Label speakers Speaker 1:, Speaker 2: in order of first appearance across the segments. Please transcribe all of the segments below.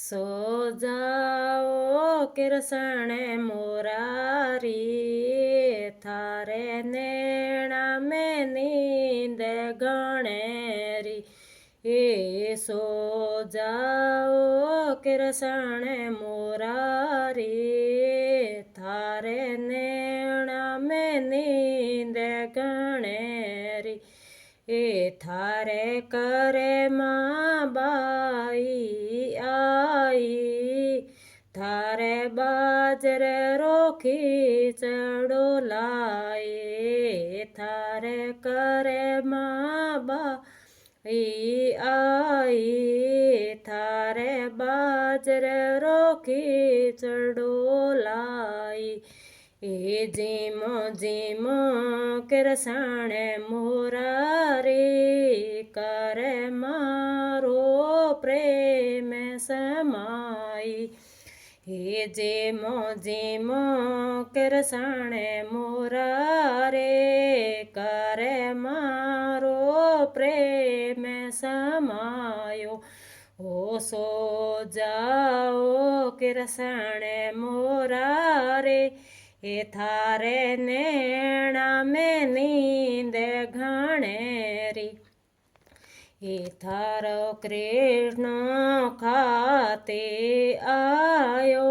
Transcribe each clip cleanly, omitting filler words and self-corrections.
Speaker 1: सो जाओ कृष्ण मुरारी, थारे नैना में नींद गणेरी। ये सो जाओ कृष्ण मुरारी, थारे नैना में नींद गणेरी। ए थारे करे माँ बाई आई, थारे बाजरे रोखी चढ़ो लाए। थारे करे माँ बाई आई, थारे बाजरे रोखी चढ़ो लाई। ए जीमो जीमो कृष्ण मुरारी, करे मारो प्रेम समाई। हे जीमो जीमो कृष्ण मुरारे, करे मारो प्रेम समायो। ओ सो जाओ कृष्ण मुरारे, ए थारे नैना में नींद घणेरी। ए थारो कृष्ण खाते आयो,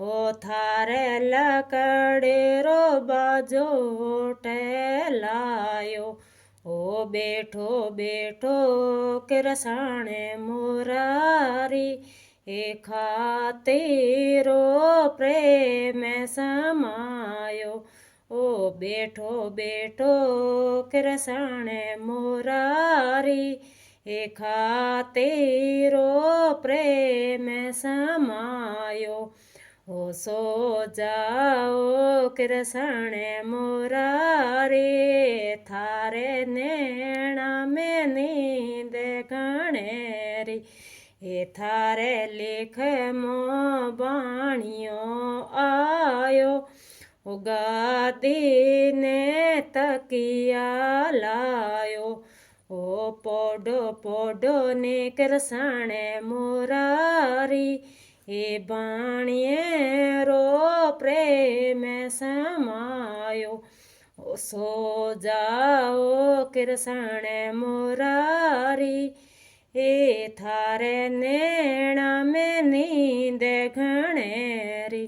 Speaker 1: ओ थारे लकड़ेरो बाजो टेलायो। ओ बैठो बैठो कृष्ण मुरारी, ए खातेरो प्रेम समायो। ओ बैठो बैठो कृष्ण मुरारी, ए खातेरो प्रेम समायो। ओ सो जाओ कृष्ण मुरारी, थारे नैना में नींद घणेरी। ए थारे लेख मो बाणियो आयो, गादी ने तकिया लायो। ओ पोडो पोडो ने कृष्ण मुरारी, ए बाणिये रो प्रेम समायो। ओ सो जाओ कृष्ण मुरारी, ए थारे नैना में नींद घणेरी।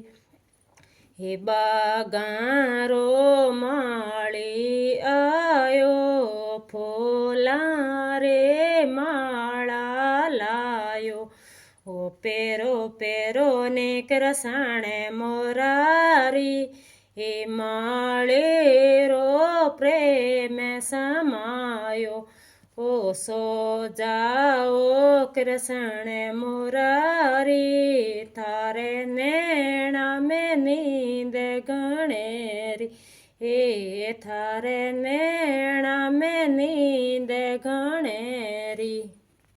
Speaker 1: हे बागारो माली आयो, फूला रे माला लायो। ओ पेरो पेरो ने कृष्ण मुरारी, ए माले रो प्रेम समायो। ओ सो जाओ कृष्ण मुरारी, थारे नैना में नींद घणेरी। ए थारे नैना में नींद घणेरी।